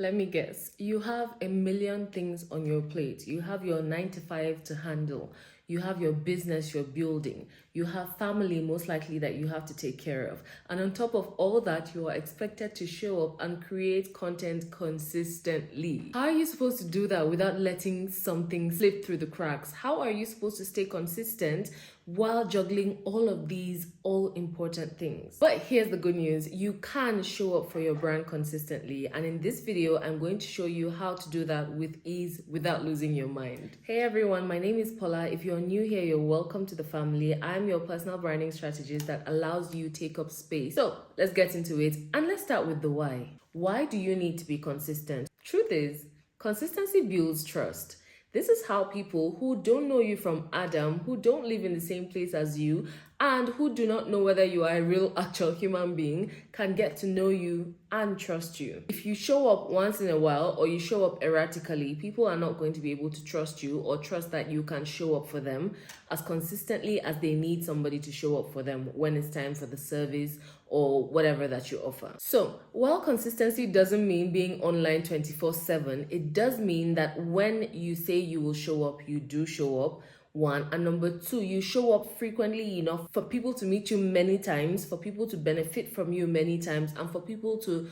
Let me guess. You have a million things on your plate. You have your 9 to 5 to handle. You have your business you're building. You have family, most likely, that you have to take care of. And on top of all that, you are expected to show up and create content consistently. How are you supposed to do that without letting something slip through the cracks? How are you supposed to stay consistent while juggling all of these all important things? But here's the good news. You can show up for your brand consistently. And in this video, I'm going to show you how to do that with ease without losing your mind. Hey everyone, my name is Paula. If you're new here, you're welcome to the family. I'm your personal branding strategist that allows you take up space. So let's get into it, and let's start with the why. Why do you need to be consistent? Truth is, consistency builds trust. This is how people who don't know you from Adam, who don't live in the same place as you, and who do not know whether you are a real actual human being can get to know you and trust you. If you show up once in a while or you show up erratically, people are not going to be able to trust you or trust that you can show up for them as consistently as they need somebody to show up for them when it's time for the service or whatever that you offer. So while consistency doesn't mean being online 24/7, it does mean that when you say you will show up, you do show up. One, and number two, you show up frequently enough for people to meet you many times, for people to benefit from you many times, and for people to,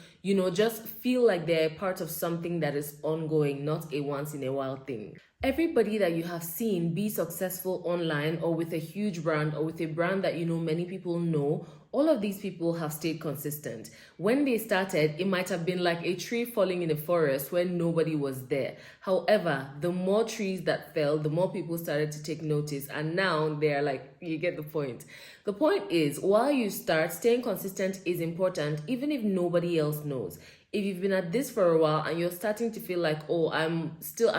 just feel like they're part of something that is ongoing, not a once in a while thing. Everybody that you have seen be successful online or with a huge brand or with a brand that many people know, all of these people have stayed consistent. When they started, it might have been like a tree falling in a forest when nobody was there. However, the more trees that fell, the more people started to take notice, and now they're like, you get the point. The point is, while you start, staying consistent is important, even if nobody else knows. If you've been at this for a while and you're starting to feel like, oh, I'm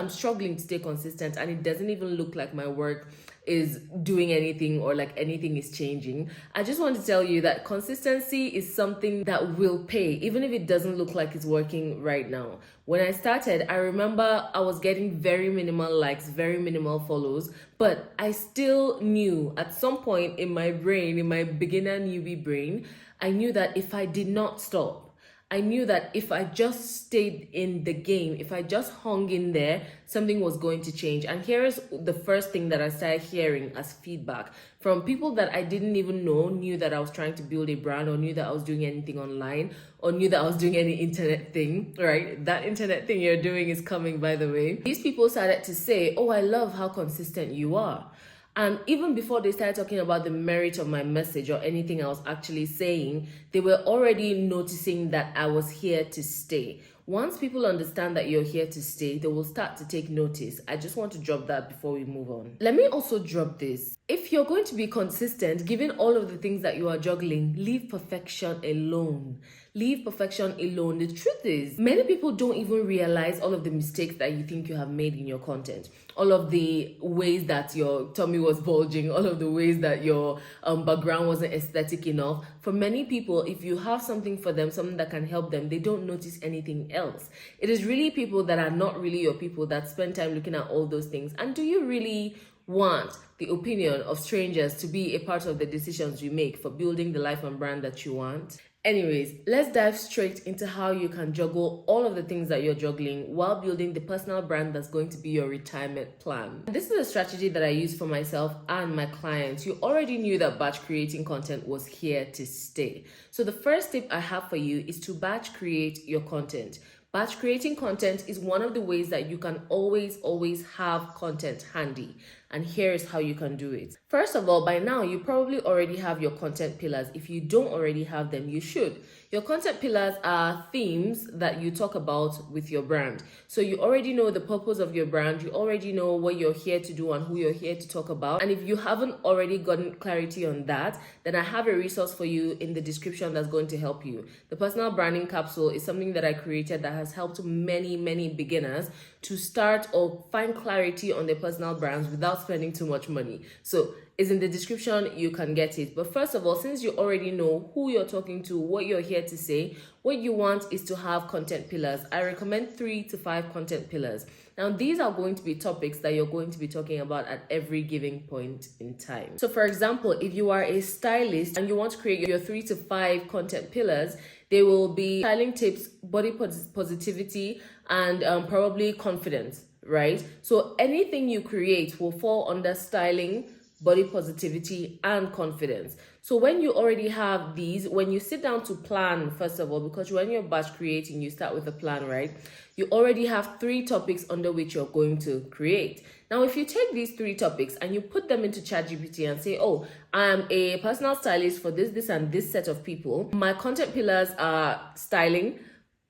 struggling to stay consistent and it doesn't even look like my work is doing anything or like anything is changing, I just want to tell you that consistency is something that will pay, even if it doesn't look like it's working right now. When I started, I remember I was getting very minimal likes, very minimal follows, but I still knew at some point in my brain, in my beginner newbie brain, I knew that if I did not stop, I knew that if I just stayed in the game, if I just hung in there, something was going to change. And here's the first thing that I started hearing as feedback from people that I didn't even know, knew that I was trying to build a brand or knew that I was doing anything online or knew that I was doing any internet thing, right? That internet thing you're doing is coming, by the way. These people started to say, oh, I love how consistent you are. And even before they started talking about the merit of my message or anything I was actually saying, they were already noticing that I was here to stay. Once people understand that you're here to stay, they will start to take notice. I just want to drop that before we move on. Let me also drop this. If you're going to be consistent, given all of the things that you are juggling, leave perfection alone. Leave perfection alone. The truth is, many people don't even realize all of the mistakes that you think you have made in your content. All of the ways that your tummy was bulging, all of the ways that your background wasn't aesthetic enough. For many people, if you have something for them, something that can help them, they don't notice anything else. It is really people that are not really your people that spend time looking at all those things. And do you really want the opinion of strangers to be a part of the decisions you make for building the life and brand that you want? Anyways, let's dive straight into how you can juggle all of the things that you're juggling while building the personal brand that's going to be your retirement plan. This is a strategy that I use for myself and my clients. You already knew that batch creating content was here to stay. So the first tip I have for you is to batch create your content. Batch creating content is one of the ways that you can always have content handy. And here is how you can do it. First of all, by now, you probably already have your content pillars. If you don't already have them, you should. Your content pillars are themes that you talk about with your brand. So you already know the purpose of your brand. You already know what you're here to do and who you're here to talk about. And if you haven't already gotten clarity on that, then I have a resource for you in the description that's going to help you. The personal branding capsule is something that I created that has helped many beginners to start or find clarity on their personal brands without spending too much money. So it's in the description, you can get it. But first of all, since you already know who you're talking to, what you're here to say, what you want is to have content pillars. I recommend 3 to 5 content pillars. Now, these are going to be topics that you're going to be talking about at every given point in time. So for example, if you are a stylist and you want to create your 3 to 5 content pillars, There will be styling tips, body positivity, and probably confidence, right? So anything you create will fall under styling, body positivity, and confidence. So when you already have these, when you sit down to plan, first of all, because when you're batch creating, you start with a plan, right? You already have 3 topics under which you're going to create. Now, if you take these 3 topics and you put them into ChatGPT and say, oh, I'm a personal stylist for this, and this set of people. My content pillars are styling,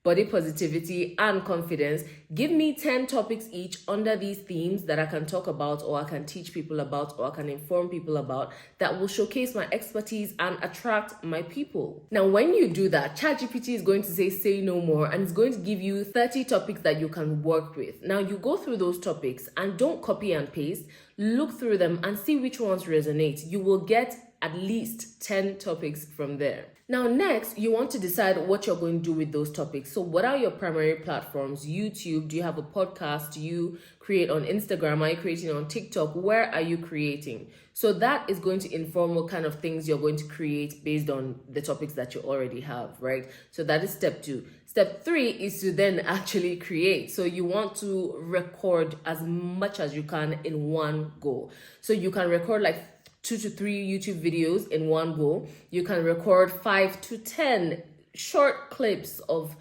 body positivity, and confidence. Give me 10 topics each under these themes that I can talk about, or I can teach people about, or I can inform people about, that will showcase my expertise and attract my people. Now, when you do that, ChatGPT is going to say no more, and it's going to give you 30 topics that you can work with. Now, you go through those topics and don't copy and paste. Look through them and see which ones resonate. You will get at least 10 topics from there. Now, next, you want to decide what you're going to do with those topics. So what are your primary platforms? YouTube? Do you have a podcast? Do you create on Instagram? Are you creating on TikTok? Where are you creating? So that is going to inform what kind of things you're going to create based on the topics that you already have, right? So that is step 2. Step 3 is to then actually create. So you want to record as much as you can in one go. So you can record like 2 to 3 YouTube videos in one go. You can record 5 to 10 short clips of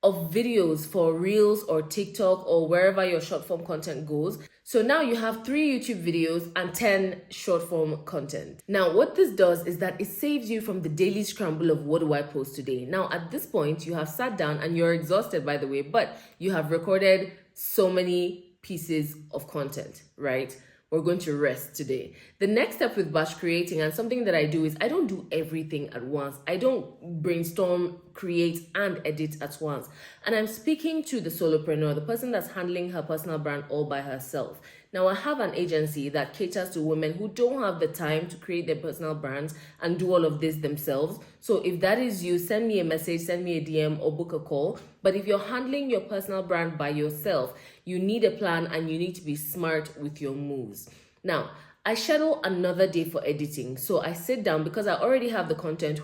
videos for Reels or TikTok or wherever your short form content goes. So now you have 3 YouTube videos and 10 short form content. Now, what this does is that it saves you from the daily scramble of what do I post today. Now, at this point, you have sat down and you're exhausted, by the way, but you have recorded so many pieces of content, right? We're going to rest today. The next step with batch creating, and something that I do, is I don't do everything at once. I don't brainstorm, create, and edit at once. And I'm speaking to the solopreneur, the person that's handling her personal brand all by herself. Now, I have an agency that caters to women who don't have the time to create their personal brands and do all of this themselves. So if that is you, send me a message, send me a DM, or book a call. But if you're handling your personal brand by yourself, you need a plan and you need to be smart with your moves. Now, I schedule another day for editing. So I sit down because I already have the content.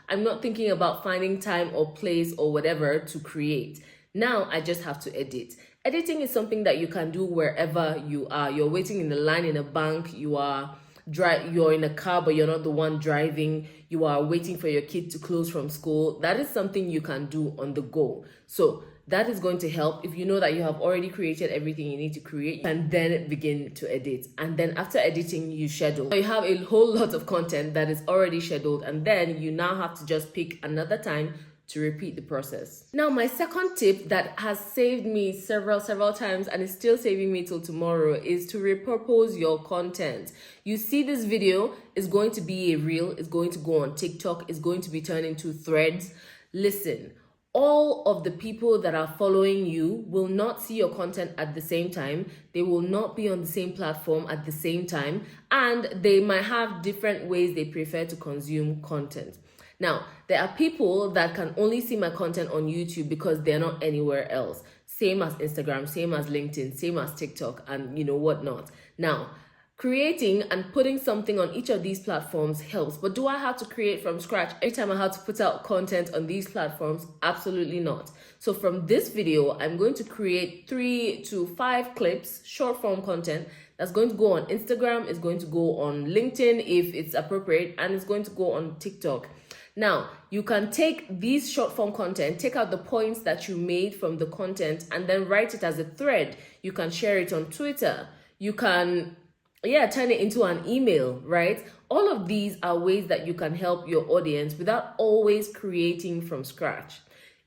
I'm not thinking about finding time or place or whatever to create. Now I just have to edit. Editing is something that you can do wherever you are. You're waiting in the line in a bank, you're in a car but you're not the one driving, you are waiting for your kid to close from school. That is something you can do on the go. So that is going to help. If you know that you have already created everything you need to create, and then begin to edit. And then after editing, you schedule. You have a whole lot of content that is already scheduled, and then you now have to just pick another time to repeat the process. Now, my second tip that has saved me several times and is still saving me till tomorrow is to repurpose your content. You see this video is going to be a reel, it's going to go on TikTok, it's going to be turned into threads. Listen, all of the people that are following you will not see your content at the same time. They will not be on the same platform at the same time, and they might have different ways they prefer to consume content. Now, there are people that can only see my content on YouTube because they're not anywhere else. Same as Instagram, same as LinkedIn, same as TikTok, and whatnot. Now, creating and putting something on each of these platforms helps, but do I have to create from scratch every time I have to put out content on these platforms? Absolutely not. So from this video, I'm going to create 3 to 5 clips, short form content that's going to go on Instagram, it's going to go on LinkedIn if it's appropriate, and it's going to go on TikTok. Now, you can take these short form content, take out the points that you made from the content, and then write it as a thread. You can share it on Twitter. You can, turn it into an email, right? All of these are ways that you can help your audience without always creating from scratch.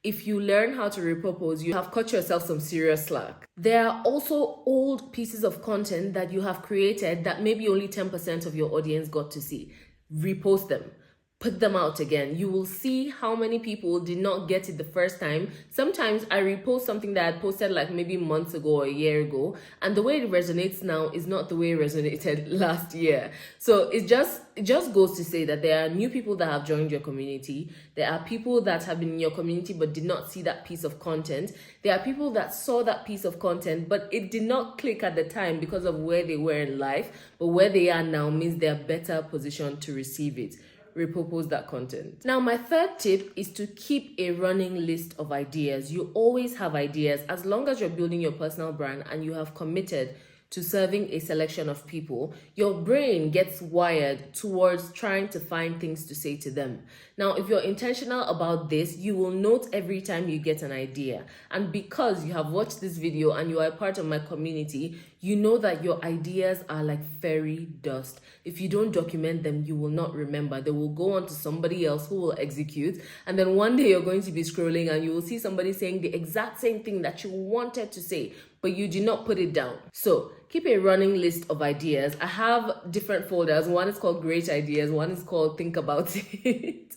If you learn how to repurpose, you have cut yourself some serious slack. There are also old pieces of content that you have created that maybe only 10% of your audience got to see. Repost them. Put them out again. You will see how many people did not get it the first time. Sometimes I repost something that I posted like maybe months ago or a year ago, and the way it resonates now is not the way it resonated last year. So it just goes to say that there are new people that have joined your community. There are people that have been in your community but did not see that piece of content. There are people that saw that piece of content but it did not click at the time because of where they were in life, but where they are now means they're better positioned to receive it. repurpose that content. Now, my third tip is to keep a running list of ideas. You always have ideas as long as you're building your personal brand and you have committed to serving a selection of people. Your brain gets wired towards trying to find things to say to them. Now, if you're intentional about this, you will note every time you get an idea. And because you have watched this video and you are a part of my community, you know that your ideas are like fairy dust. If you don't document them, you will not remember. They will go on to somebody else who will execute. And then one day you're going to be scrolling and you will see somebody saying the exact same thing that you wanted to say, but you did not put it down. So keep a running list of ideas. I have different folders. One is called Great Ideas. One is called Think About It.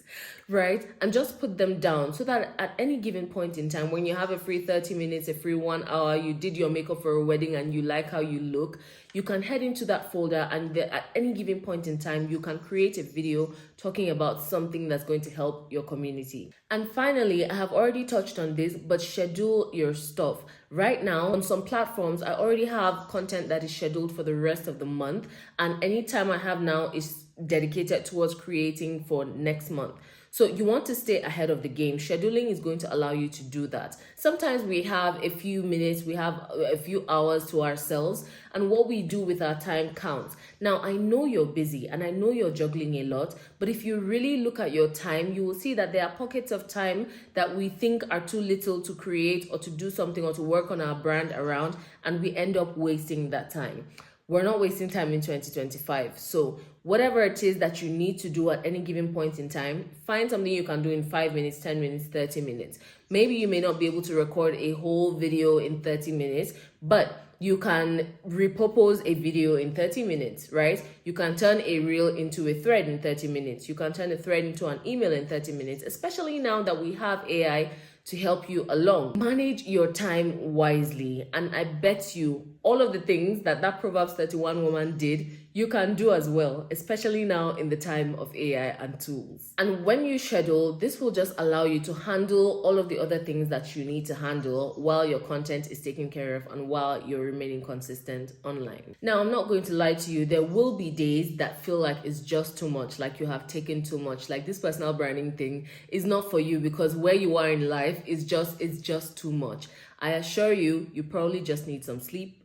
Right? And just put them down so that at any given point in time, when you have a free 30 minutes, a free 1 hour, you did your makeup for a wedding and you like how you look, you can head into that folder and at any given point in time, you can create a video talking about something that's going to help your community. And finally, I have already touched on this, but schedule your stuff. Right now, on some platforms, I already have content that is scheduled for the rest of the month. And any time I have now is dedicated towards creating for next month. So you want to stay ahead of the game. Scheduling is going to allow you to do that. Sometimes we have a few minutes, we have a few hours to ourselves, and what we do with our time counts. Now, I know you're busy and I know you're juggling a lot, but if you really look at your time, you will see that there are pockets of time that we think are too little to create or to do something or to work on our brand around, and we end up wasting that time. We're not wasting time in 2025. So whatever it is that you need to do at any given point in time, find something you can do in 5 minutes, 10 minutes, 30 minutes. Maybe you may not be able to record a whole video in 30 minutes, but you can repurpose a video in 30 minutes, right? You can turn a reel into a thread in 30 minutes. You can turn a thread into an email in 30 minutes, especially now that we have AI to help you along. Manage your time wisely, and I bet you all of the things that Proverbs 31 woman did, you can do as well, especially now in the time of AI and tools. And when you schedule, this will just allow you to handle all of the other things that you need to handle while your content is taken care of and while you're remaining consistent online. Now, I'm not going to lie to you. There will be days that feel like it's just too much, like you have taken too much, like this personal branding thing is not for you because where you are in life is just too much. I assure you, you probably just need some sleep.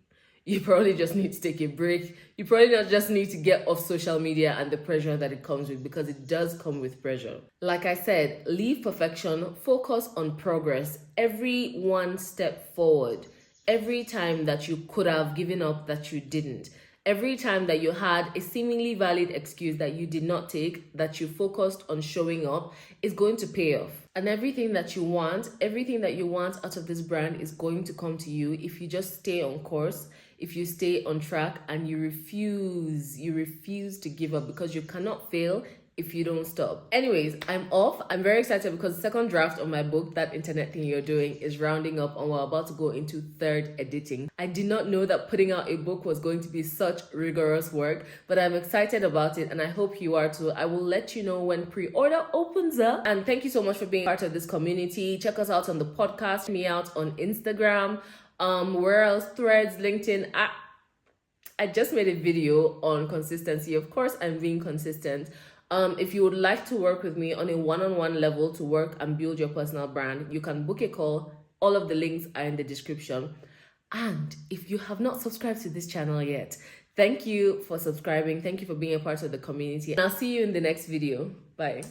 You probably just need to take a break. You probably not just need to get off social media and the pressure that it comes with, because it does come with pressure. Like I said, leave perfection, focus on progress. Every one step forward. Every time that you could have given up that you didn't. Every time that you had a seemingly valid excuse that you did not take, that you focused on showing up, is going to pay off. And everything that you want out of this brand is going to come to you if you just stay on course, if you stay on track, and you refuse to give up, because you cannot fail if you don't stop. Anyways, I'm off. I'm very excited because the second draft of my book, That Internet Thing You're Doing, is rounding up and we're about to go into third editing. I did not know that putting out a book was going to be such rigorous work, but I'm excited about it and I hope you are too. I will let you know when pre-order opens up. And thank you so much for being part of this community. Check us out on the podcast, check me out on Instagram, where else? Threads, LinkedIn. I just made a video on consistency. Of course, I'm being consistent. If you would like to work with me on a one-on-one level to work and build your personal brand, you can book a call. All of the links are in the description. And if you have not subscribed to this channel yet, thank you for subscribing. Thank you for being a part of the community. And I'll see you in the next video. Bye.